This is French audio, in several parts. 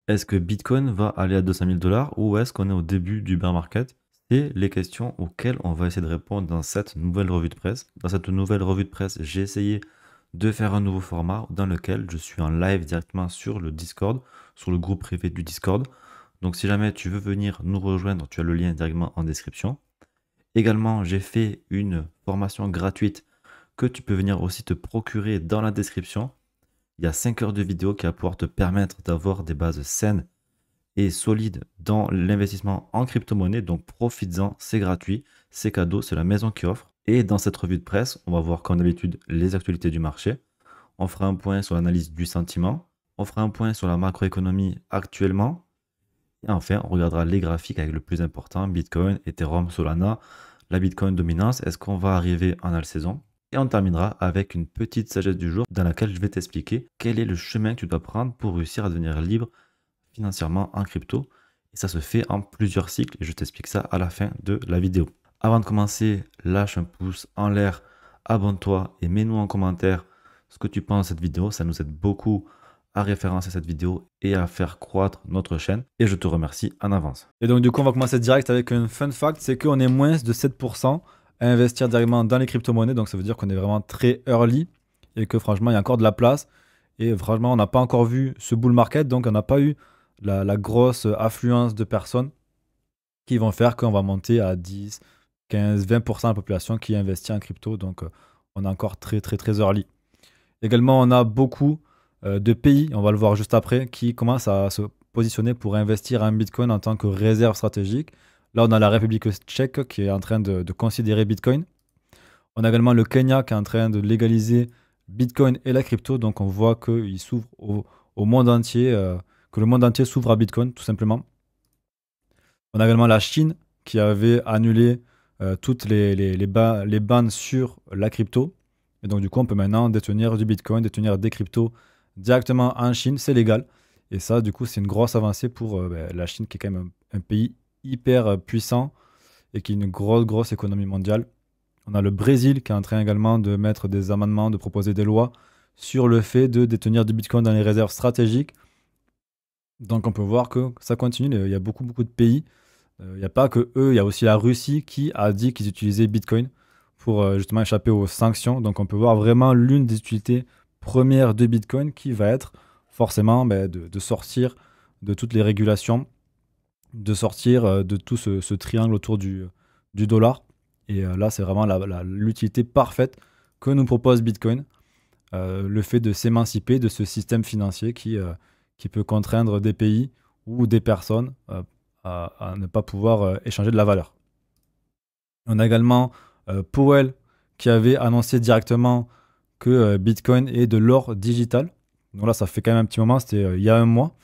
Est-ce que Bitcoin va aller à 200 000 dollars ou est-ce qu'on est au début du bear market? C'est les questions auxquelles on va essayer de répondre dans cette nouvelle revue de presse. Dans cette nouvelle revue de presse, j'ai essayé de faire un nouveau format dans lequel je suis en live directement sur le Discord, sur le groupe privé du Discord. Donc si jamais tu veux venir nous rejoindre, tu as le lien directement en description. Également, j'ai fait une formation gratuite que tu peux venir aussi te procurer dans la description. Il y a 5 heures de vidéo qui va pouvoir te permettre d'avoir des bases saines et solides dans l'investissement en crypto-monnaie. Donc profites-en, c'est gratuit, c'est cadeau, c'est la maison qui offre. Et dans cette revue de presse, on va voir comme d'habitude les actualités du marché. On fera un point sur l'analyse du sentiment. On fera un point sur la macroéconomie actuellement. Et enfin, on regardera les graphiques avec le plus important, Bitcoin, Ethereum, Solana, la Bitcoin dominance. Est-ce qu'on va arriver en all saison? Et on terminera avec une petite sagesse du jour dans laquelle je vais t'expliquer quel est le chemin que tu dois prendre pour réussir à devenir libre financièrement en crypto. Et ça se fait en plusieurs cycles et je t'explique ça à la fin de la vidéo. Avant de commencer, lâche un pouce en l'air, abonne-toi et mets-nous en commentaire ce que tu penses de cette vidéo. Ça nous aide beaucoup à référencer cette vidéo et à faire croître notre chaîne. Et je te remercie en avance. Et donc du coup, on va commencer direct avec un fun fact, c'est qu'on est moins de 7% à investir directement dans les crypto-monnaies. Donc ça veut dire qu'on est vraiment très early et que franchement, il y a encore de la place. Et franchement, on n'a pas encore vu ce bull market, donc on n'a pas eu la grosse affluence de personnes qui vont faire qu'on va monter à 10, 15, 20% de la population qui investit en crypto. Donc on est encore très très très early. Également, on a beaucoup de pays, on va le voir juste après, qui commencent à se positionner pour investir en Bitcoin en tant que réserve stratégique. Là, on a la République tchèque qui est en train de considérer Bitcoin. On a également le Kenya qui est en train de légaliser Bitcoin et la crypto. Donc, on voit qu'il s'ouvre au monde entier, que le monde entier s'ouvre à Bitcoin, tout simplement. On a également la Chine qui avait annulé toutes les bans sur la crypto. Et donc, du coup, on peut maintenant détenir du Bitcoin, détenir des cryptos directement en Chine. C'est légal. Et ça, du coup, c'est une grosse avancée pour la Chine, qui est quand même un pays hyper puissant et qui est une grosse, grosse économie mondiale. On a le Brésil qui est en train également de mettre des amendements, de proposer des lois sur le fait de détenir du Bitcoin dans les réserves stratégiques. Donc, on peut voir que ça continue. Il y a beaucoup, beaucoup de pays. Il n'y a pas que eux, il y a aussi la Russie qui a dit qu'ils utilisaient Bitcoin pour justement échapper aux sanctions. Donc on peut voir vraiment l'une des utilités premières de Bitcoin qui va être forcément de sortir de toutes les régulations, de sortir de tout ce triangle autour du dollar. Et là, c'est vraiment l'utilité parfaite que nous propose Bitcoin. Le fait de s'émanciper de ce système financier qui peut contraindre des pays ou des personnes à ne pas pouvoir échanger de la valeur. On a également Powell qui avait annoncé directement que Bitcoin est de l'or digital. Donc là, ça fait quand même un petit moment, c'était il y a un mois,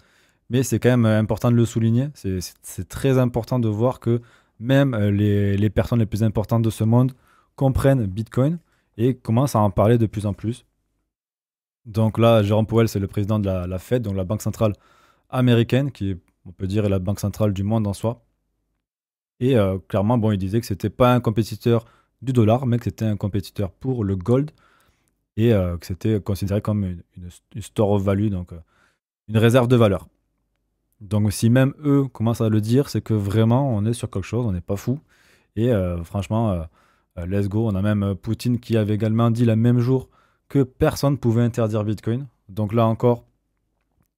mais c'est quand même important de le souligner. C'est très important de voir que même les personnes les plus importantes de ce monde comprennent Bitcoin et commencent à en parler de plus en plus. Donc là, Jérôme Powell, c'est le président de la Fed, donc la banque centrale américaine, qui est, on peut dire, est la banque centrale du monde en soi. Et clairement, bon, il disait que c'était pas un compétiteur du dollar, mais que c'était un compétiteur pour le gold et que c'était considéré comme une store of value, donc une réserve de valeur. Donc si même eux commencent à le dire, c'est que vraiment on est sur quelque chose, on n'est pas fou. Et franchement, let's go. On a même Poutine qui avait également dit le même jour que personne ne pouvait interdire Bitcoin. Donc là encore,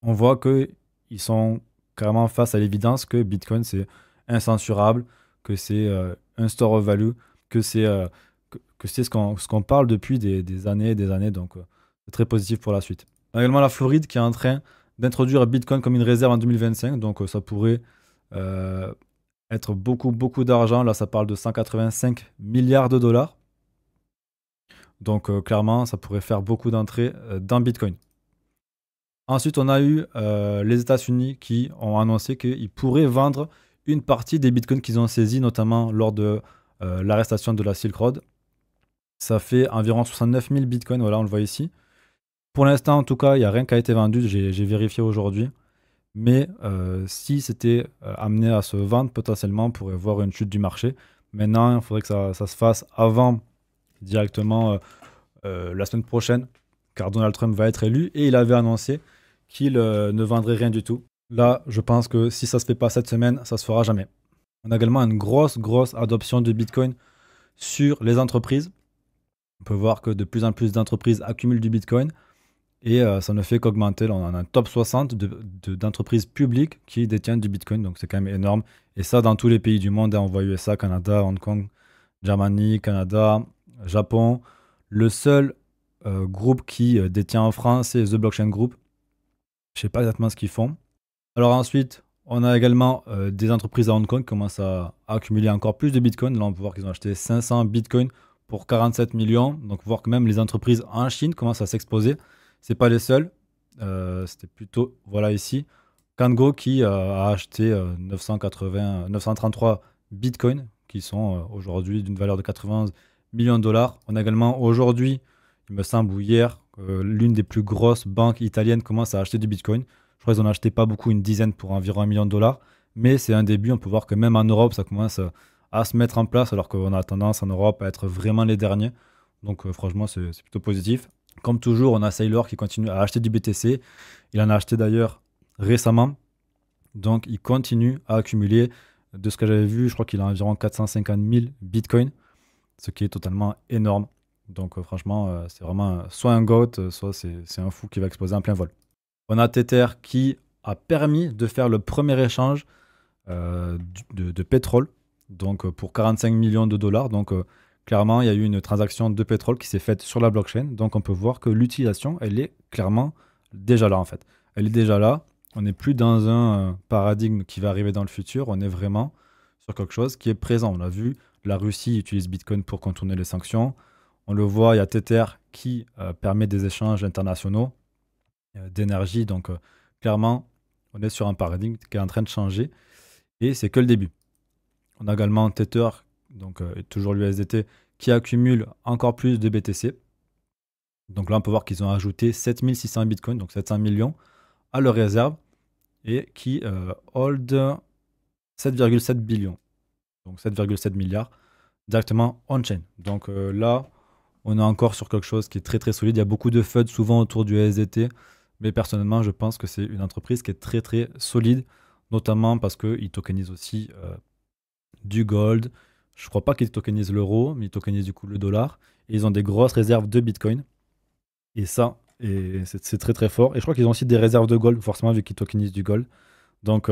on voit qu'ils sont carrément face à l'évidence que Bitcoin c'est incensurable, que c'est un store of value, que c'est ce qu'on parle depuis des années et des années. Donc c'est très positif pour la suite. On a également la Floride qui est en train d'introduire Bitcoin comme une réserve en 2025. Donc ça pourrait euh, être beaucoup, beaucoup d'argent. Là, ça parle de 185 milliards de dollars. Donc clairement, ça pourrait faire beaucoup d'entrées dans Bitcoin. Ensuite, on a eu les États-Unis qui ont annoncé qu'ils pourraient vendre une partie des bitcoins qu'ils ont saisis, notamment lors de l'arrestation de la Silk Road. Ça fait environ 69 000 bitcoins, voilà, on le voit ici. Pour l'instant, en tout cas, il n'y a rien qui a été vendu, j'ai vérifié aujourd'hui. Mais si c'était amené à se vendre, potentiellement, on pourrait voir une chute du marché. Maintenant, il faudrait que ça se fasse avant, directement, la semaine prochaine, car Donald Trump va être élu et il avait annoncé qu'il ne vendrait rien du tout. Là, je pense que si ça se fait pas cette semaine, ça se fera jamais. On a également une grosse adoption de Bitcoin sur les entreprises. On peut voir que de plus en plus d'entreprises accumulent du Bitcoin et ça ne fait qu'augmenter. Là, on a un top 60 d'entreprises publiques qui détiennent du Bitcoin, donc c'est quand même énorme. Et ça, dans tous les pays du monde, hein, on voit USA, Canada, Hong Kong, Germanie, Canada, Japon. Le seul groupe qui détient en France, c'est The Blockchain Group. Je ne sais pas exactement ce qu'ils font. Alors ensuite, on a également des entreprises à Hong Kong qui commencent à accumuler encore plus de Bitcoin. Là, on peut voir qu'ils ont acheté 500 Bitcoin pour 47 millions. Donc, voir que même les entreprises en Chine commencent à s'exposer. C'est pas les seuls. C'était plutôt, voilà ici, Cango qui a acheté 933 Bitcoin qui sont aujourd'hui d'une valeur de 91 millions de dollars. On a également aujourd'hui, il me semble, ou hier, l'une des plus grosses banques italiennes commence à acheter du Bitcoin. Je crois qu'ils en ont acheté pas beaucoup, une dizaine pour environ 1 million de dollars. Mais c'est un début. On peut voir que même en Europe, ça commence à se mettre en place, alors qu'on a tendance en Europe à être vraiment les derniers. Donc franchement, c'est plutôt positif. Comme toujours, on a Saylor qui continue à acheter du BTC. Il en a acheté d'ailleurs récemment. Donc il continue à accumuler. De ce que j'avais vu, je crois qu'il a environ 450 000 Bitcoin, ce qui est totalement énorme. Donc franchement, c'est vraiment soit un GOAT, soit c'est un fou qui va exploser en plein vol. On a Tether qui a permis de faire le premier échange de pétrole, donc pour 45 millions de dollars. Donc clairement, il y a eu une transaction de pétrole qui s'est faite sur la blockchain. Donc on peut voir que l'utilisation, elle est clairement déjà là en fait. Elle est déjà là. On n'est plus dans un paradigme qui va arriver dans le futur. On est vraiment sur quelque chose qui est présent. On a vu, la Russie utilise Bitcoin pour contourner les sanctions. On le voit, il y a Tether qui permet des échanges internationaux d'énergie. Donc clairement, on est sur un paradigme qui est en train de changer et c'est que le début. On a également Tether, donc toujours l'USDT, qui accumule encore plus de BTC. Donc là, on peut voir qu'ils ont ajouté 7600 Bitcoin, donc 700 millions, à leur réserve et qui hold 7,7 billions, donc 7,7 milliards directement on-chain. Donc là, on est encore sur quelque chose qui est très solide. Il y a beaucoup de FUD souvent autour du USDT. Mais personnellement, je pense que c'est une entreprise qui est très solide, notamment parce qu'ils tokenisent aussi du gold. Je ne crois pas qu'ils tokenisent l'euro, mais ils tokenisent du coup le dollar. Et ils ont des grosses réserves de Bitcoin. Et ça, c'est très fort. Et je crois qu'ils ont aussi des réserves de gold, forcément, vu qu'ils tokenisent du gold. Donc,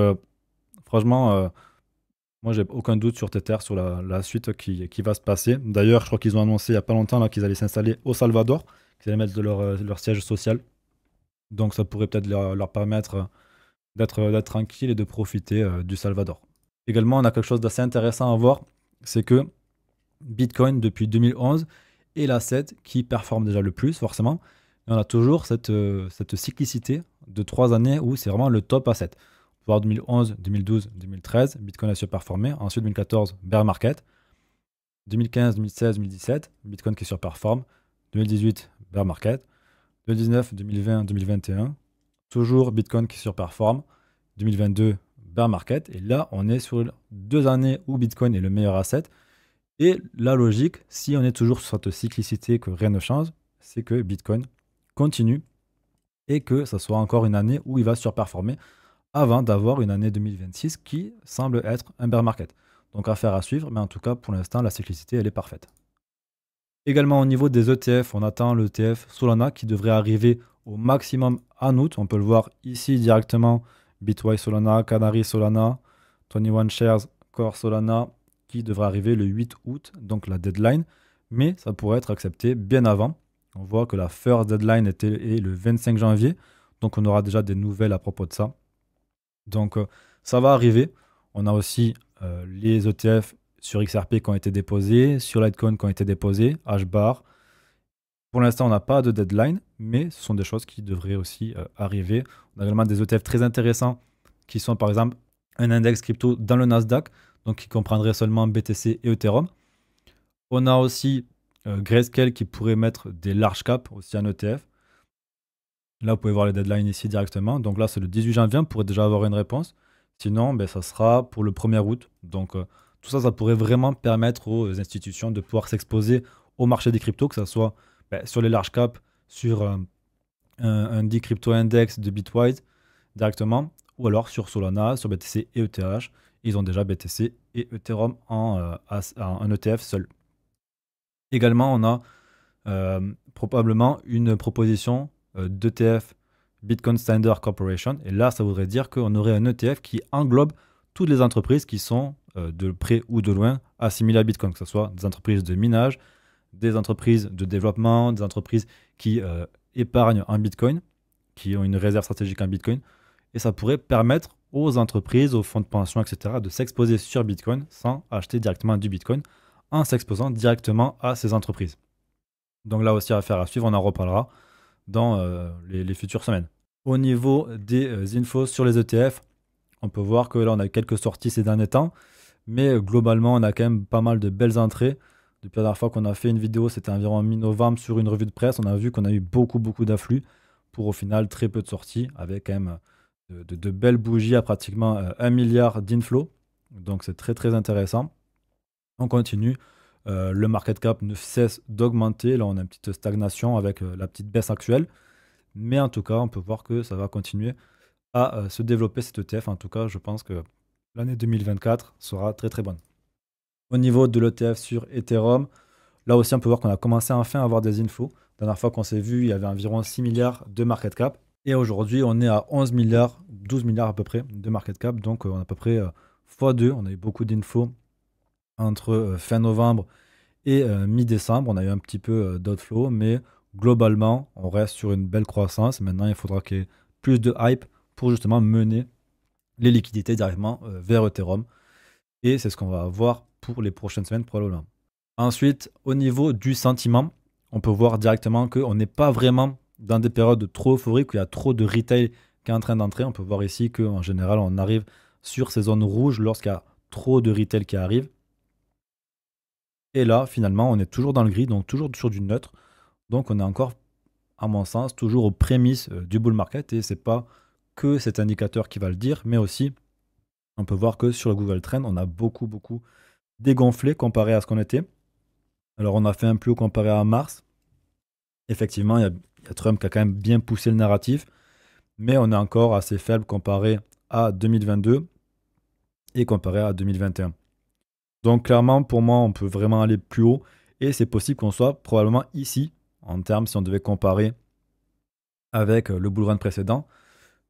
franchement, moi, j'ai aucun doute sur Tether, sur la suite qui va se passer. D'ailleurs, je crois qu'ils ont annoncé il n'y a pas longtemps là, qu'ils allaient s'installer au Salvador, qu'ils allaient mettre de leur siège social. Donc ça pourrait peut-être leur permettre d'être tranquille et de profiter du Salvador. Également, on a quelque chose d'assez intéressant à voir, c'est que Bitcoin, depuis 2011, est l'asset qui performe déjà le plus, forcément. Et on a toujours cette cyclicité de 3 années où c'est vraiment le top asset. On peut voir 2011, 2012, 2013, Bitcoin a surperformé. Ensuite, 2014, bear market. 2015, 2016, 2017, Bitcoin qui surperforme. 2018, bear market. 2019, 2020, 2021, toujours Bitcoin qui surperforme. 2022, bear market. Et là, on est sur 2 années où Bitcoin est le meilleur asset. Et la logique, si on est toujours sur cette cyclicité que rien ne change, c'est que Bitcoin continue et que ça soit encore une année où il va surperformer avant d'avoir une année 2026 qui semble être un bear market. Donc affaire à suivre, mais en tout cas, pour l'instant, la cyclicité, elle est parfaite. Également au niveau des ETF, on attend l'ETF Solana qui devrait arriver au maximum en août. On peut le voir ici directement. Bitwise Solana, Canary Solana, 21 Shares Core Solana qui devrait arriver le 8 août, donc la deadline. Mais ça pourrait être accepté bien avant. On voit que la first deadline est le 25 janvier. Donc on aura déjà des nouvelles à propos de ça. Donc ça va arriver. On a aussi les ETF sur XRP qui ont été déposés, sur Litecoin qui ont été déposés, HBAR. Pour l'instant, on n'a pas de deadline, mais ce sont des choses qui devraient aussi arriver. On a également des ETF très intéressants qui sont par exemple un index crypto dans le Nasdaq, donc qui comprendrait seulement BTC et Ethereum. On a aussi Grayscale qui pourrait mettre des large caps aussi en ETF. Là, vous pouvez voir les deadlines ici directement. Donc là, c'est le 18 janvier, on pourrait déjà avoir une réponse. Sinon, ça sera pour le 1er août. Donc tout ça, ça pourrait vraiment permettre aux institutions de pouvoir s'exposer au marché des cryptos, que ce soit sur les large caps, sur un dit crypto index de Bitwise directement, ou alors sur Solana, sur BTC et ETH. Ils ont déjà BTC et Ethereum en ETF seul. Également, on a probablement une proposition d'ETF Bitcoin Standard Corporation. Et là, ça voudrait dire qu'on aurait un ETF qui englobe toutes les entreprises qui sont de près ou de loin assimilées à Bitcoin, que ce soit des entreprises de minage, des entreprises de développement, des entreprises qui épargnent en Bitcoin, qui ont une réserve stratégique en Bitcoin. Et ça pourrait permettre aux entreprises, aux fonds de pension, etc., de s'exposer sur Bitcoin sans acheter directement du Bitcoin, en s'exposant directement à ces entreprises. Donc là aussi, affaire à suivre, on en reparlera dans les futures semaines. Au niveau des infos sur les ETF, on peut voir que là, on a eu quelques sorties ces derniers temps, mais globalement, on a quand même pas mal de belles entrées. Depuis la dernière fois qu'on a fait une vidéo, c'était environ mi-novembre sur une revue de presse, on a vu qu'on a eu beaucoup d'afflux pour au final très peu de sorties, avec quand même de belles bougies à pratiquement 1 milliard d'inflows. Donc c'est très intéressant. On continue. Le market cap ne cesse d'augmenter. Là, on a une petite stagnation avec la petite baisse actuelle. Mais en tout cas, on peut voir que ça va continuer à se développer cet ETF. En tout cas, je pense que l'année 2024 sera très bonne. Au niveau de l'ETF sur Ethereum, là aussi, on peut voir qu'on a commencé enfin à avoir des infos. La dernière fois qu'on s'est vu, il y avait environ 6 milliards de market cap. Et aujourd'hui, on est à 11 milliards, 12 milliards à peu près de market cap. Donc, on a à peu près x2. On a eu beaucoup d'infos entre fin novembre et mi-décembre. On a eu un petit peu d'outflow, mais globalement, on reste sur une belle croissance. Maintenant, il faudra qu'il y ait plus de hype pour justement mener les liquidités directement vers Ethereum. Et c'est ce qu'on va avoir pour les prochaines semaines probablement. Ensuite, au niveau du sentiment, on peut voir directement qu'on n'est pas vraiment dans des périodes trop euphoriques où il y a trop de retail qui est en train d'entrer. On peut voir ici qu'en général, on arrive sur ces zones rouges lorsqu'il y a trop de retail qui arrive. Et là, finalement, on est toujours dans le gris, donc toujours sur du neutre. Donc on est encore, à mon sens, toujours aux prémices du bull market. Et c'est pas que cet indicateur qui va le dire, mais aussi, on peut voir que sur le Google Trend, on a beaucoup dégonflé comparé à ce qu'on était. Alors on a fait un plus haut comparé à mars. Effectivement, il y a Trump qui a quand même bien poussé le narratif, mais on est encore assez faible comparé à 2022 et comparé à 2021. Donc clairement, pour moi, on peut vraiment aller plus haut et c'est possible qu'on soit probablement ici, en termes si on devait comparer avec le bull run précédent.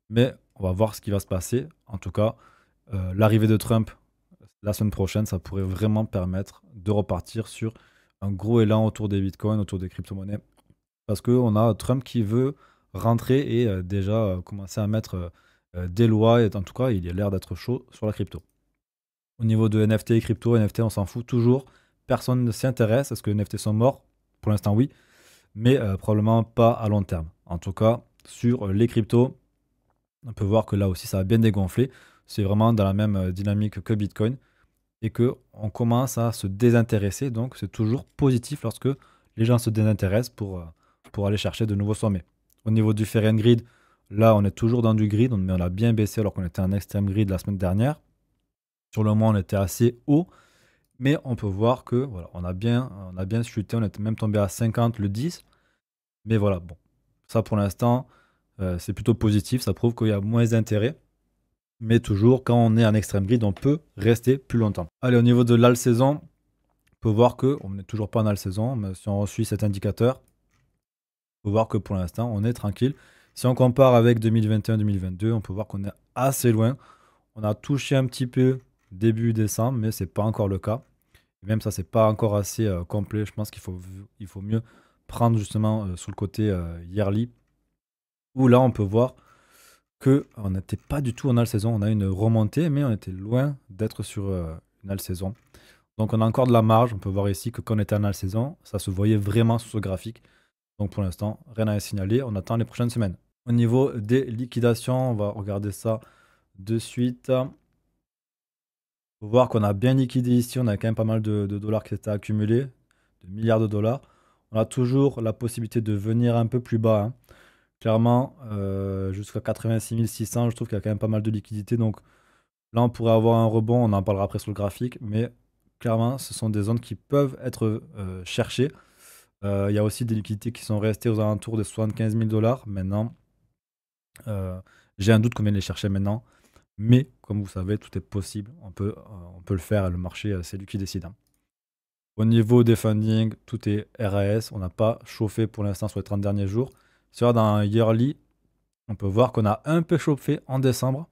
Mais on va voir ce qui va se passer. En tout cas, l'arrivée de Trump la semaine prochaine, ça pourrait vraiment permettre de repartir sur un gros élan autour des bitcoins, autour des crypto-monnaies. Parce qu'on a Trump qui veut rentrer et déjà commencer à mettre des lois. Et en tout cas, il a l'air d'être chaud sur la crypto. Au niveau de NFT et crypto, NFT, on s'en fout toujours. Personne ne s'y intéresse. Est-ce que les NFT sont morts? Pour l'instant, oui. Mais probablement pas à long terme. En tout cas, sur les cryptos, on peut voir que là aussi, ça a bien dégonflé. C'est vraiment dans la même dynamique que Bitcoin. Et qu'on commence à se désintéresser. Donc, c'est toujours positif lorsque les gens se désintéressent pour aller chercher de nouveaux sommets. Au niveau du Fair and Grid, là, on est toujours dans du grid, mais on a bien baissé alors qu'on était en extrême grid la semaine dernière. Sur le moment, on était assez haut, mais on peut voir que voilà, on a bien chuté, on était même tombé à 50 le 10. Mais voilà, bon, ça pour l'instant, c'est plutôt positif, ça prouve qu'il y a moins d'intérêt. Mais toujours, quand on est en extrême grid, on peut rester plus longtemps. Allez, au niveau de l'all saison, on peut voir qu'on n'est toujours pas en all saison, mais si on suit cet indicateur, on peut voir que pour l'instant, on est tranquille. Si on compare avec 2021-2022, on peut voir qu'on est assez loin. On a touché un petit peu début décembre, mais c'est pas encore le cas. Et même ça, c'est pas encore assez complet. Je pense qu'il faut mieux prendre justement sur le côté yearly, où là, on peut voir qu'on n'était pas du tout en all saison. On a une remontée, mais on était loin d'être sur une all saison. Donc on a encore de la marge. On peut voir ici que quand on était en all saison, ça se voyait vraiment sur ce graphique. Donc pour l'instant, rien à signaler. On attend les prochaines semaines. Au niveau des liquidations, on va regarder ça de suite. On peut voir qu'on a bien liquidé ici. On a quand même pas mal de dollars qui étaient accumulés, de milliards de dollars. On a toujours la possibilité de venir un peu plus bas, hein. Clairement, jusqu'à 86 600, je trouve qu'il y a quand même pas mal de liquidités. Donc là, on pourrait avoir un rebond. On en parlera après sur le graphique. Mais clairement, ce sont des zones qui peuvent être cherchées. Il y a aussi des liquidités qui sont restées aux alentours des 75 000 dollars. Maintenant, j'ai un doute qu'on vienne les chercher maintenant. Mais comme vous savez, tout est possible. On peut le faire et le marché, c'est lui qui décide, hein. Au niveau des fundings, tout est RAS. On n'a pas chauffé pour l'instant sur les 30 derniers jours. Sur dans un yearly, on peut voir qu'on a un peu chauffé en décembre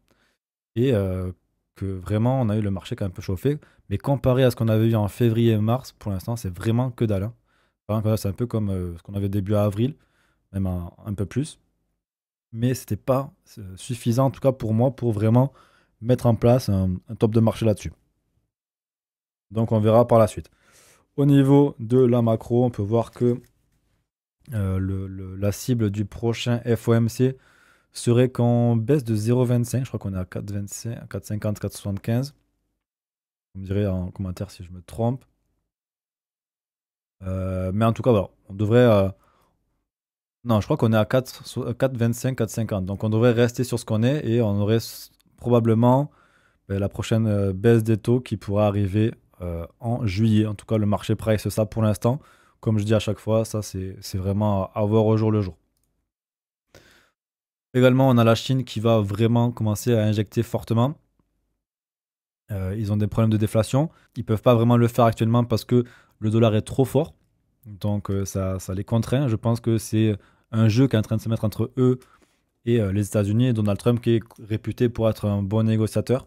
et que vraiment on a eu le marché qui a un peu chauffé. Mais comparé à ce qu'on avait eu en février et mars, pour l'instant, c'est vraiment que dalle, hein. Vraiment que dalle. C'est un peu comme ce qu'on avait début avril, même un peu plus. Mais c'était pas suffisant, en tout cas pour moi, pour vraiment mettre en place un top de marché là-dessus. Donc on verra par la suite. Au niveau de la macro, on peut voir que la cible du prochain FOMC serait qu'on baisse de 0,25. Je crois qu'on est à 4,25, 4,50, 4,75. Vous me direz en commentaire si je me trompe. Mais en tout cas, voilà, on devrait. Non, je crois qu'on est à 4,25, 4,50. Donc on devrait rester sur ce qu'on est et on aurait probablement la prochaine baisse des taux qui pourra arriver en juillet. En tout cas, le marché price ça pour l'instant. Comme je dis à chaque fois, ça c'est vraiment à voir au jour le jour. Également, on a la Chine qui va vraiment commencer à injecter fortement. Ils ont des problèmes de déflation. Ils ne peuvent pas vraiment le faire actuellement parce que le dollar est trop fort. Donc ça les contraint. Je pense que c'est un jeu qui est en train de se mettre entre eux et les États-Unis. Et Donald Trump, qui est réputé pour être un bon négociateur,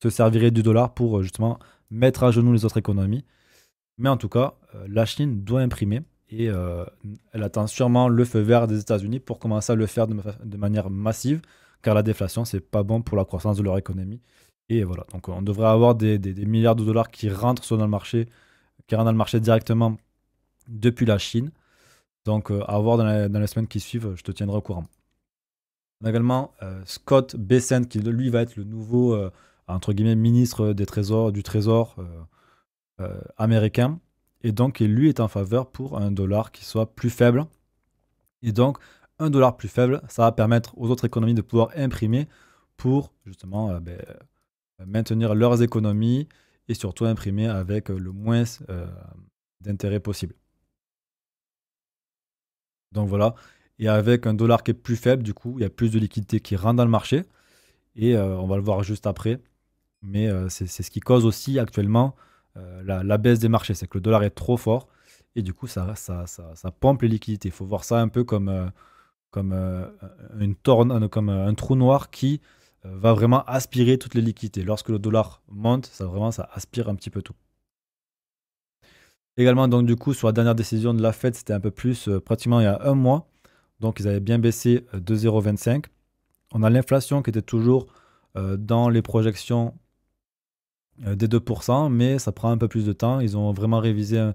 se servirait du dollar pour justement mettre à genoux les autres économies. Mais en tout cas, la Chine doit imprimer et elle attend sûrement le feu vert des États-Unis pour commencer à le faire de manière massive, car la déflation, c'est pas bon pour la croissance de leur économie. Et voilà, donc on devrait avoir des milliards de dollars qui rentrent dans le marché, qui rentrent dans le marché directement depuis la Chine. Donc à voir dans les semaines qui suivent, je te tiendrai au courant. On a également Scott Bessent, qui lui va être le nouveau, entre guillemets, ministre du Trésor américain. Et donc, lui est en faveur pour un dollar qui soit plus faible. Et donc, un dollar plus faible, ça va permettre aux autres économies de pouvoir imprimer pour justement maintenir leurs économies et surtout imprimer avec le moins d'intérêt possible. Donc voilà. Et avec un dollar qui est plus faible, du coup, il y a plus de liquidités qui rentrent dans le marché. Et on va le voir juste après. Mais c'est ce qui cause aussi actuellement la baisse des marchés. C'est que le dollar est trop fort. Et du coup, ça pompe les liquidités. Il faut voir ça un peu comme une torne, comme un trou noir qui va vraiment aspirer toutes les liquidités. Lorsque le dollar monte, ça aspire un petit peu tout. Également, donc du coup, sur la dernière décision de la Fed, c'était un peu plus, pratiquement il y a un mois. Donc ils avaient bien baissé de 0,25. On a l'inflation qui était toujours dans les projections des 2%, mais ça prend un peu plus de temps. Ils ont vraiment révisé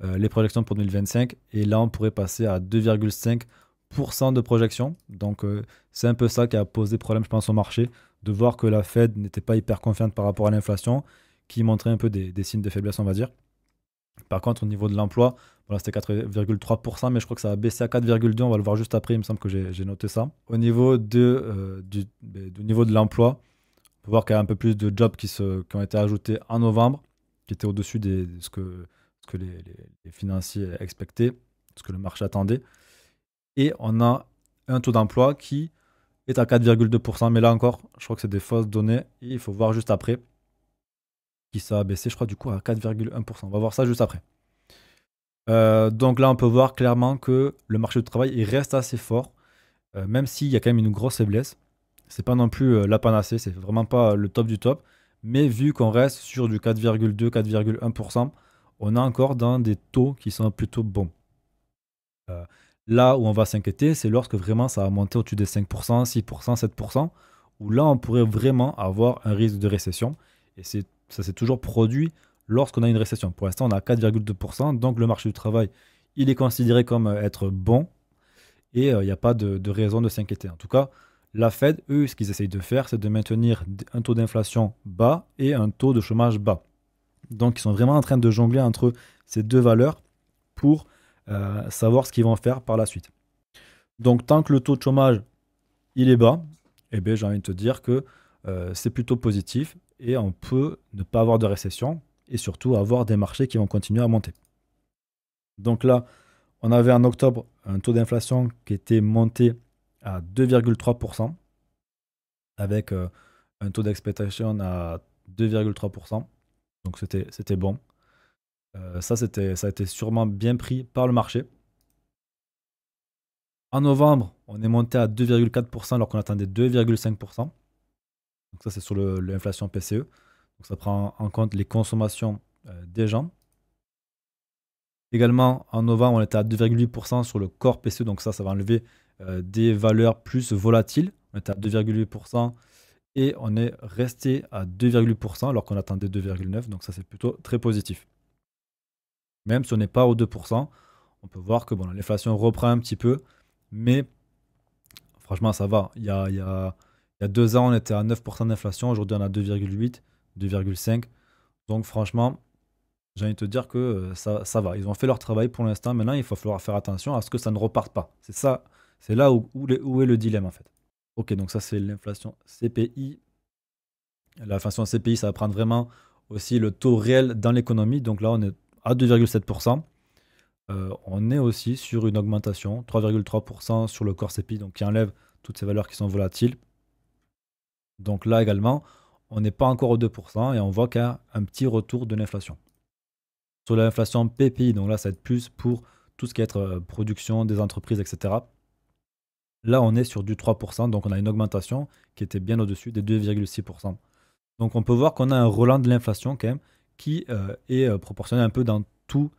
les projections pour 2025 et là, on pourrait passer à 2,5% de projection. Donc, c'est un peu ça qui a posé problème, je pense, au marché, de voir que la Fed n'était pas hyper confiante par rapport à l'inflation, qui montrait un peu des signes de faiblesse, on va dire. Par contre, au niveau de l'emploi, voilà, c'était 4,3%, mais je crois que ça a baissé à 4,2%. On va le voir juste après, il me semble que j'ai noté ça. Au niveau du niveau de l'emploi, on peut voir qu'il y a un peu plus de jobs qui ont été ajoutés en novembre, qui étaient au-dessus de ce que les financiers expectaient, ce que le marché attendait. Et on a un taux d'emploi qui est à 4,2%. Mais là encore, je crois que c'est des fausses données. Et il faut voir juste après qui ça a baissé, je crois, du coup, à 4,1%. On va voir ça juste après. Donc là, on peut voir clairement que le marché du travail il reste assez fort, même s'il y a quand même une grosse faiblesse. C'est pas non plus la panacée, c'est vraiment pas le top du top. Mais vu qu'on reste sur du 4,2, 4,1%, on est encore dans des taux qui sont plutôt bons. Euh, Là où on va s'inquiéter, c'est lorsque vraiment ça va monter au-dessus des 5%, 6%, 7%, où là on pourrait vraiment avoir un risque de récession. Et ça s'est toujours produit lorsqu'on a une récession. Pour l'instant, on a 4,2%, donc le marché du travail, il est considéré comme être bon et il n'y a pas de raison de s'inquiéter. En tout cas, la Fed, eux, ce qu'ils essayent de faire, c'est de maintenir un taux d'inflation bas et un taux de chômage bas. Donc, ils sont vraiment en train de jongler entre ces deux valeurs pour savoir ce qu'ils vont faire par la suite. Donc, tant que le taux de chômage il est bas, eh bien, j'ai envie de te dire que c'est plutôt positif et on peut ne pas avoir de récession et surtout avoir des marchés qui vont continuer à monter. Donc là, on avait en octobre un taux d'inflation qui était monté à 2,3% avec un taux d'expectation à 2,3%. Donc c'était bon. Ça a été sûrement bien pris par le marché. En novembre, on est monté à 2,4% alors qu'on attendait 2,5%. Donc ça, c'est sur l'inflation PCE. Donc ça prend en compte les consommations des gens. Également, en novembre, on était à 2,8% sur le corps PCE. Donc ça va enlever des valeurs plus volatiles. On était à 2,8% et on est resté à 2,8% alors qu'on attendait 2,9%. Donc ça, c'est plutôt très positif. Même si on n'est pas au 2%, on peut voir que bon, l'inflation reprend un petit peu. Mais franchement, ça va. Il y a 2 ans, on était à 9% d'inflation. Aujourd'hui, on a 2,8, 2,5. Donc franchement, j'ai envie de te dire que ça va. Ils ont fait leur travail pour l'instant. Maintenant, il va falloir faire attention à ce que ça ne reparte pas. C'est ça, c'est là où est le dilemme en fait. Ok, donc ça c'est l'inflation CPI. L'inflation CPI, ça va prendre vraiment aussi le taux réel dans l'économie. Donc là, on est à 2,7%. On est aussi sur une augmentation, 3,3% sur le corps CPI, donc qui enlève toutes ces valeurs qui sont volatiles. Donc là également, on n'est pas encore au 2% et on voit qu'il y a un petit retour de l'inflation. Sur l'inflation PPI, donc là, ça va être plus pour tout ce qui est être production des entreprises, etc. Là, on est sur du 3%, donc on a une augmentation qui était bien au-dessus des 2,6%. Donc on peut voir qu'on a un relent de l'inflation quand même qui est proportionnel un peu dans tous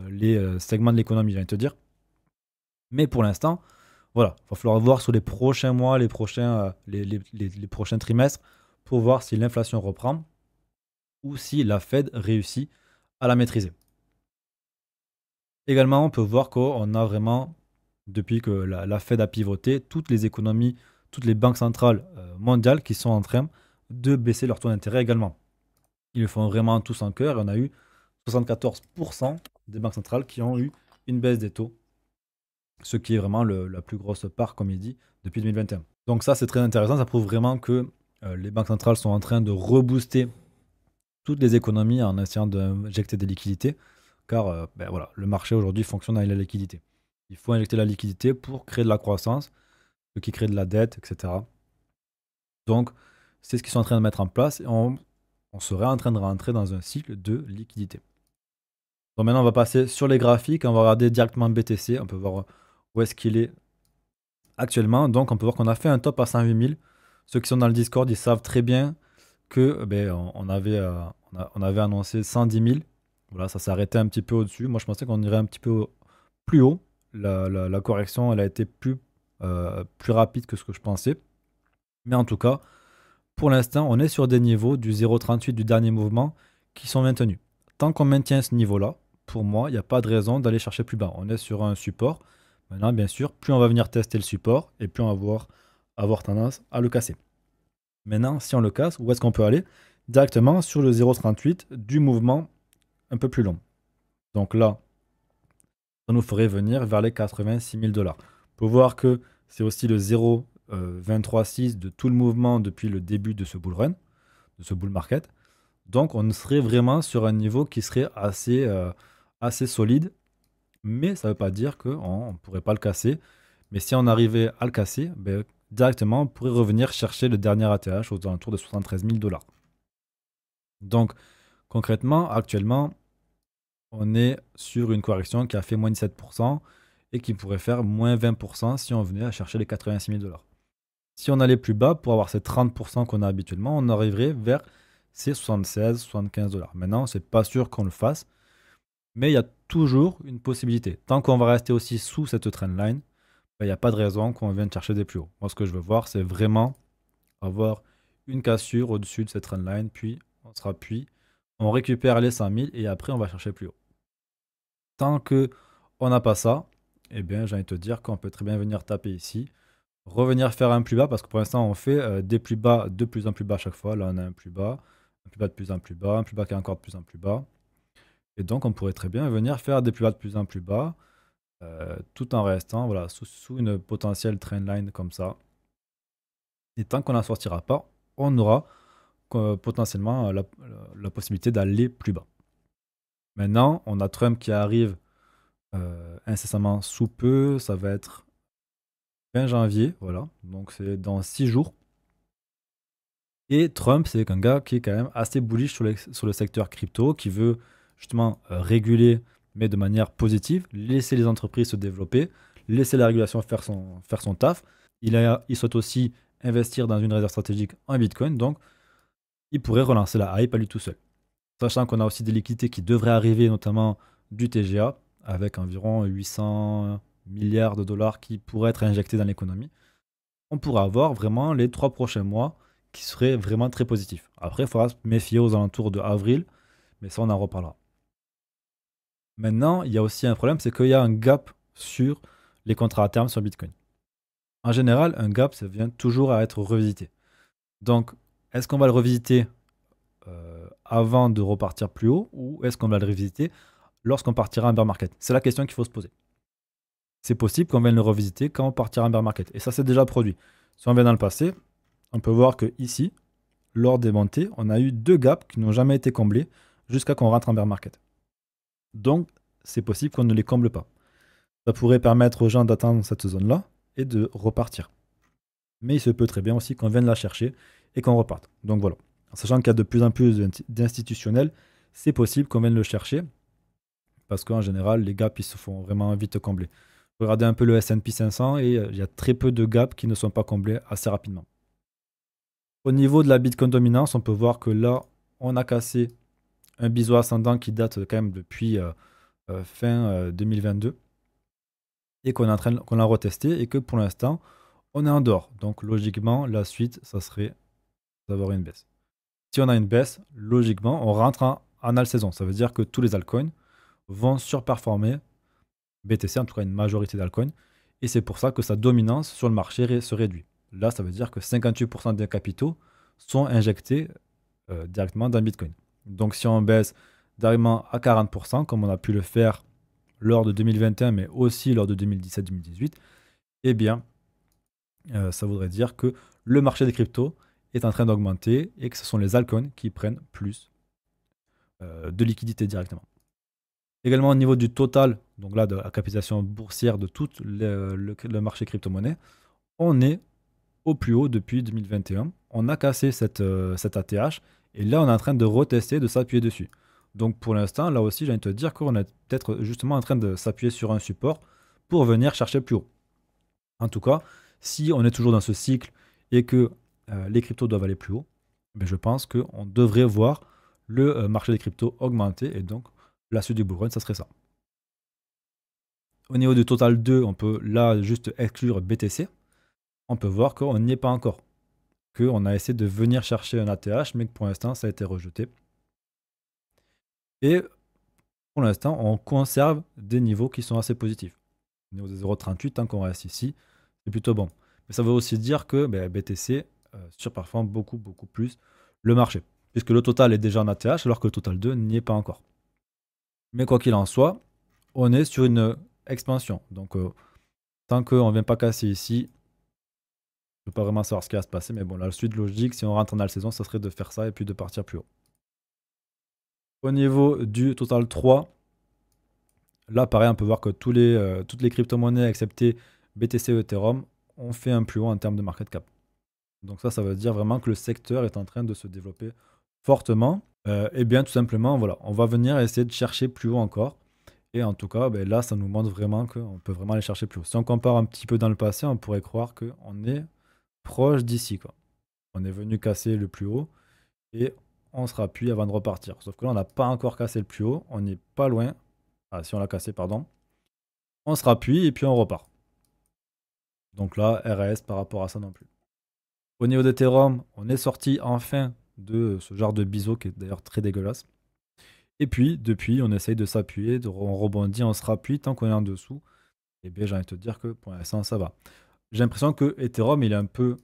les segments de l'économie, j'ai envie de te dire. Mais pour l'instant, voilà, il va falloir voir sur les prochains mois, les prochains trimestres pour voir si l'inflation reprend ou si la Fed réussit à la maîtriser. Également, on peut voir qu'on a vraiment, depuis que la Fed a pivoté, toutes les économies, toutes les banques centrales mondiales qui sont en train de baisser leur taux d'intérêt également. Ils le font vraiment tous en cœur. On a eu 74% des banques centrales qui ont eu une baisse des taux, ce qui est vraiment la plus grosse part, comme il dit, depuis 2021. Donc ça, c'est très intéressant. Ça prouve vraiment que les banques centrales sont en train de rebooster toutes les économies en essayant d'injecter des liquidités, car ben voilà, le marché aujourd'hui fonctionne avec la liquidité. Il faut injecter la liquidité pour créer de la croissance, ce qui crée de la dette, etc. Donc, c'est ce qu'ils sont en train de mettre en place et on serait en train de rentrer dans un cycle de liquidité. Donc maintenant, on va passer sur les graphiques, on va regarder directement BTC, on peut voir où est-ce qu'il est actuellement. Donc, on peut voir qu'on a fait un top à 108 000. Ceux qui sont dans le Discord, ils savent très bien que ben, on avait annoncé 110 000. Voilà, ça s'est arrêté un petit peu au-dessus. Moi, je pensais qu'on irait un petit peu plus haut. La correction, elle a été plus rapide que ce que je pensais. Mais en tout cas, pour l'instant, on est sur des niveaux du 0,38 du dernier mouvement qui sont maintenus. Tant qu'on maintient ce niveau-là, pour moi, il n'y a pas de raison d'aller chercher plus bas. On est sur un support. Maintenant, bien sûr, plus on va venir tester le support et plus on va avoir tendance à le casser. Maintenant, si on le casse, où est-ce qu'on peut aller? Directement sur le 0,38 du mouvement un peu plus long. Donc là, ça nous ferait venir vers les 86 000 $. On peut voir que c'est aussi le 0,236 de tout le mouvement depuis le début de ce bull run, de ce bull market. Donc on serait vraiment sur un niveau qui serait assez solide, mais ça ne veut pas dire qu'on ne pourrait pas le casser. Mais si on arrivait à le casser, ben, directement, on pourrait revenir chercher le dernier ATH aux alentours de 73 000 $. Donc concrètement, actuellement, on est sur une correction qui a fait moins 17% et qui pourrait faire moins 20% si on venait à chercher les 86 000 $. Si on allait plus bas pour avoir ces 30% qu'on a habituellement, on arriverait vers ces 76, 75 $. Maintenant, c'est pas sûr qu'on le fasse, mais il y a toujours une possibilité. Tant qu'on va rester aussi sous cette trendline, il n'y a pas de raison qu'on vienne chercher des plus hauts. Moi, ce que je veux voir, c'est vraiment avoir une cassure au-dessus de cette trendline, puis on se rappuie, on récupère les 100 000 et après on va chercher plus haut. Tant que on n'a pas ça, eh bien, j'ai envie de te dire qu'on peut très bien venir taper ici, revenir faire un plus bas, parce que pour l'instant, on fait des plus bas de plus en plus bas à chaque fois. Là, on a un plus bas de plus en plus bas, un plus bas qui est encore de plus en plus bas. Et donc, on pourrait très bien venir faire des plus bas de plus en plus bas, tout en restant voilà, sous une potentielle trendline comme ça. Et tant qu'on n'en sortira pas, on aura potentiellement la possibilité d'aller plus bas. Maintenant, on a Trump qui arrive incessamment sous peu, ça va être fin janvier, voilà, donc c'est dans 6 jours. Et Trump, c'est un gars qui est quand même assez bullish sur le secteur crypto, qui veut justement réguler, mais de manière positive, laisser les entreprises se développer, laisser la régulation faire son taf. Il souhaite aussi investir dans une réserve stratégique en Bitcoin, donc il pourrait relancer la hype à lui tout seul. Sachant qu'on a aussi des liquidités qui devraient arriver, notamment du TGA, avec environ 800 milliards de dollars qui pourraient être injectés dans l'économie. On pourra avoir vraiment les 3 prochains mois qui seraient vraiment très positifs. Après, il faudra se méfier aux alentours de avril, mais ça, on en reparlera. Maintenant, il y a aussi un problème, c'est qu'il y a un gap sur les contrats à terme sur Bitcoin. En général, un gap, ça vient toujours à être revisité. Donc, est-ce qu'on va le revisiter avant de repartir plus haut ou est-ce qu'on va le revisiter lorsqu'on partira en bear market? C'est la question qu'il faut se poser. C'est possible qu'on vienne le revisiter quand on partira en bear market. Et ça, c'est déjà produit. Si on vient dans le passé, on peut voir que ici, lors des montées, on a eu 2 gaps qui n'ont jamais été comblés jusqu'à qu'on rentre en bear market. Donc, c'est possible qu'on ne les comble pas. Ça pourrait permettre aux gens d'atteindre cette zone-là et de repartir. Mais il se peut très bien aussi qu'on vienne la chercher et qu'on reparte. Donc voilà. En sachant qu'il y a de plus en plus d'institutionnels, c'est possible qu'on vienne le chercher parce qu'en général, les gaps ils se font vraiment vite combler. Regardez un peu le S&P 500 et il y a très peu de gaps qui ne sont pas comblés assez rapidement. Au niveau de la Bitcoin dominance, on peut voir que là, on a cassé un biseau ascendant qui date quand même depuis fin 2022 et qu'on a retesté et que pour l'instant, on est en dehors. Donc logiquement, la suite, ça serait d'avoir une baisse. Si on a une baisse, logiquement, on rentre en all saison. Ça veut dire que tous les altcoins vont surperformer BTC, en tout cas une majorité d'altcoins. Et c'est pour ça que sa dominance sur le marché se réduit. Là, ça veut dire que 58% des capitaux sont injectés directement dans Bitcoin. Donc si on baisse directement à 40%, comme on a pu le faire lors de 2021, mais aussi lors de 2017-2018, eh bien, ça voudrait dire que le marché des cryptos est en train d'augmenter et que ce sont les altcoins qui prennent plus de liquidité directement. Également au niveau du total, donc là de la capitalisation boursière de tout le marché crypto-monnaie, on est au plus haut depuis 2021. On a cassé cette ATH et là on est en train de retester, de s'appuyer dessus. Donc pour l'instant, là aussi, j'ai envie de te dire qu'on est peut-être justement en train de s'appuyer sur un support pour venir chercher plus haut. En tout cas, si on est toujours dans ce cycle et que les cryptos doivent aller plus haut, ben je pense qu'on devrait voir le marché des cryptos augmenter et donc la suite du bull run, ça serait ça. Au niveau du total 2, on peut là juste exclure BTC. On peut voir qu'on n'y est pas encore. Qu'on a essayé de venir chercher un ATH, mais que pour l'instant, ça a été rejeté. Et pour l'instant, on conserve des niveaux qui sont assez positifs. Au niveau des 0,38, tant qu'on reste ici, c'est plutôt bon. Mais ça veut aussi dire que BTC surperforme beaucoup plus le marché. Puisque le total est déjà en ATH, alors que le total 2 n'y est pas encore. Mais quoi qu'il en soit, on est sur une expansion. Donc, tant qu'on ne vient pas casser ici, je ne peux pas vraiment savoir ce qui va se passer. Mais bon, la suite logique, si on rentre dans la saison, ça serait de faire ça et puis de partir plus haut. Au niveau du total 3, là, pareil, on peut voir que toutes les crypto-monnaies, excepté BTC et Ethereum, ont fait un plus haut en termes de market cap. Donc ça veut dire vraiment que le secteur est en train de se développer fortement. Et bien, tout simplement, voilà, on va venir essayer de chercher plus haut encore. Et en tout cas, là, ça nous montre vraiment qu'on peut vraiment aller chercher plus haut. Si on compare un petit peu dans le passé, on pourrait croire qu'on est proche d'ici, quoi. On est venu casser le plus haut et on se rappuie avant de repartir. Sauf que là, on n'a pas encore cassé le plus haut. On n'est pas loin. Ah, si on l'a cassé, pardon. On se rappuie et puis on repart. Donc là, RS par rapport à ça non plus. Au niveau d'Ethereum, on est sorti enfin de ce genre de biseau qui est d'ailleurs très dégueulasse. Et puis, depuis, on essaye de s'appuyer, on rebondit, on se rappuie tant qu'on est en dessous. Et bien, j'ai envie de te dire que pour l'instant, ça va. J'ai l'impression que Ethereum, il est un peu,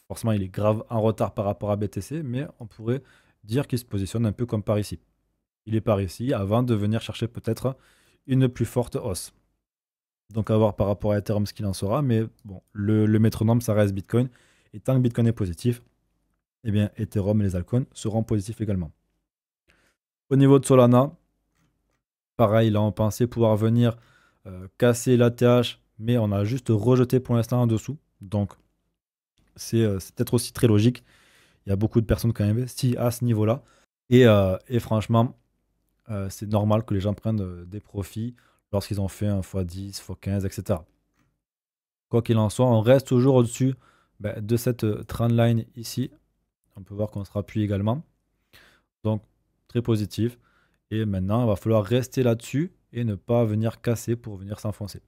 forcément, il est grave en retard par rapport à BTC, mais on pourrait dire qu'il se positionne un peu comme par ici. Il est par ici avant de venir chercher peut-être une plus forte hausse. Donc à voir par rapport à Ethereum ce qu'il en sera, mais bon, le métronome, ça reste Bitcoin. Et tant que Bitcoin est positif, eh bien Ethereum et les altcoins seront positifs également. Au niveau de Solana, pareil, là on pensait pouvoir venir casser l'ATH, mais on a juste rejeté pour l'instant en dessous. Donc c'est peut-être aussi très logique. Il y a beaucoup de personnes qui ont investi à ce niveau-là. Et franchement, c'est normal que les gens prennent des profits lorsqu'ils ont fait un x10, x15, etc. Quoi qu'il en soit, on reste toujours au-dessus de cette trendline ici. On peut voir qu'on se rappuie également. Donc, très positif. Et maintenant, il va falloir rester là-dessus et ne pas venir casser pour venir s'enfoncer.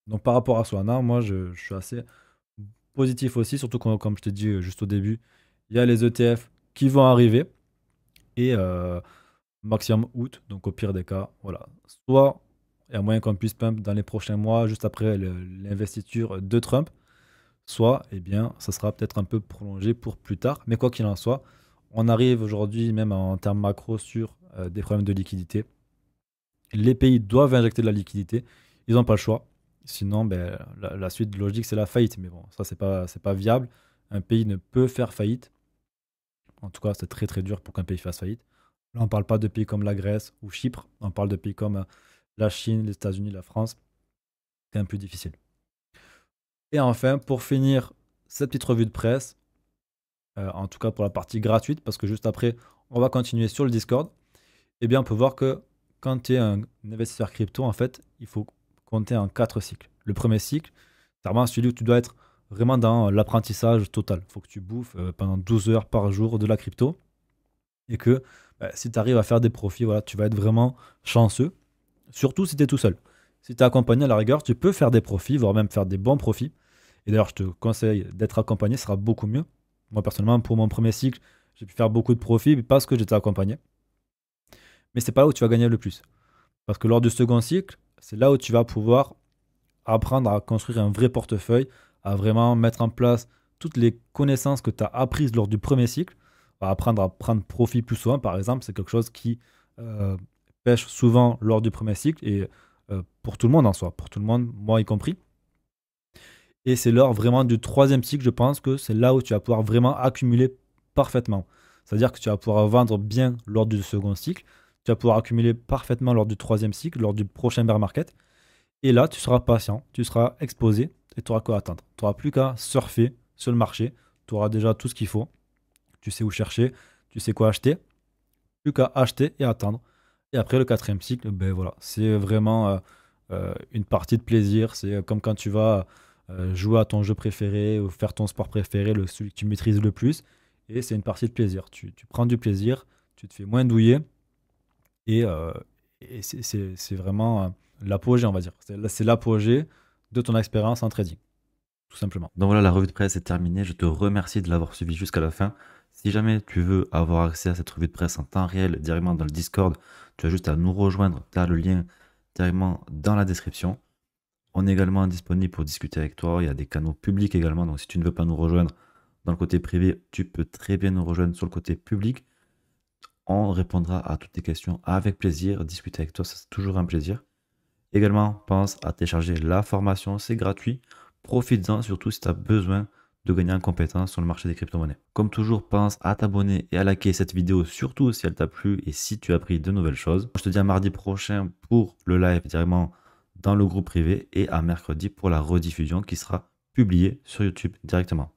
Donc, par rapport à Solana, moi, je suis assez positif aussi, surtout quand, comme je t'ai dit juste au début, il y a les ETF qui vont arriver. Et maximum août, donc au pire des cas, voilà. Soit il y a moyen qu'on puisse pump dans les prochains mois, juste après l'investiture de Trump, soit, eh bien, ça sera peut-être un peu prolongé pour plus tard. Mais quoi qu'il en soit, on arrive aujourd'hui, même en termes macro, sur des problèmes de liquidité. Les pays doivent injecter de la liquidité, ils n'ont pas le choix. Sinon, la suite logique, c'est la faillite. Mais bon, ça, c'est pas viable. Un pays ne peut faire faillite. En tout cas, c'est très très dur pour qu'un pays fasse faillite. Là, on ne parle pas de pays comme la Grèce ou Chypre. On parle de pays comme la Chine, les États-Unis, la France. C'est un peu difficile. Et enfin, pour finir cette petite revue de presse, en tout cas pour la partie gratuite, parce que juste après, on va continuer sur le Discord, eh bien, on peut voir que quand tu es un investisseur crypto, en fait, il faut compter en 4 cycles. Le premier cycle, c'est vraiment celui où tu dois être vraiment dans l'apprentissage total. Il faut que tu bouffes pendant 12 heures par jour de la crypto et que si tu arrives à faire des profits, voilà, tu vas être vraiment chanceux, surtout si tu es tout seul. Si tu es accompagné, à la rigueur, tu peux faire des profits, voire même faire des bons profits. Et d'ailleurs, je te conseille d'être accompagné, ce sera beaucoup mieux. Moi, personnellement, pour mon premier cycle, j'ai pu faire beaucoup de profits parce que j'étais accompagné. Mais c'est pas là où tu vas gagner le plus. Parce que lors du second cycle, c'est là où tu vas pouvoir apprendre à construire un vrai portefeuille, à vraiment mettre en place toutes les connaissances que tu as apprises lors du premier cycle, à apprendre à prendre profit plus souvent, par exemple, c'est quelque chose qui pêche souvent lors du premier cycle et pour tout le monde en soi, pour tout le monde, moi y compris. Et c'est lors vraiment du troisième cycle, je pense que c'est là où tu vas pouvoir vraiment accumuler parfaitement. C'est-à-dire que tu vas pouvoir vendre bien lors du second cycle, tu vas pouvoir accumuler parfaitement lors du troisième cycle, lors du prochain bear market. Et là, tu seras patient, tu seras exposé et tu auras quoi attendre. Tu n'auras plus qu'à surfer sur le marché, tu auras déjà tout ce qu'il faut, tu sais où chercher, tu sais quoi acheter, plus qu'à acheter et attendre. Et après le quatrième cycle, ben voilà, c'est vraiment une partie de plaisir. C'est comme quand tu vas jouer à ton jeu préféré ou faire ton sport préféré, celui que tu maîtrises le plus. Et c'est une partie de plaisir. Tu prends du plaisir, tu te fais moins douiller. Et, c'est vraiment l'apogée, on va dire. C'est l'apogée de ton expérience en trading, tout simplement. Donc voilà, la revue de presse est terminée. Je te remercie de l'avoir suivi jusqu'à la fin. Si jamais tu veux avoir accès à cette revue de presse en temps réel directement dans le Discord, tu as juste à nous rejoindre. Tu as le lien directement dans la description. On est également disponible pour discuter avec toi. Il y a des canaux publics également. Donc si tu ne veux pas nous rejoindre dans le côté privé, tu peux très bien nous rejoindre sur le côté public. On répondra à toutes tes questions avec plaisir. Discuter avec toi, c'est toujours un plaisir. Également, pense à télécharger la formation, c'est gratuit. Profites-en, surtout si tu as besoin de gagner en compétences sur le marché des crypto-monnaies. Comme toujours, pense à t'abonner et à liker cette vidéo, surtout si elle t'a plu et si tu as appris de nouvelles choses. Je te dis à mardi prochain pour le live directement dans le groupe privé et à mercredi pour la rediffusion qui sera publiée sur YouTube directement.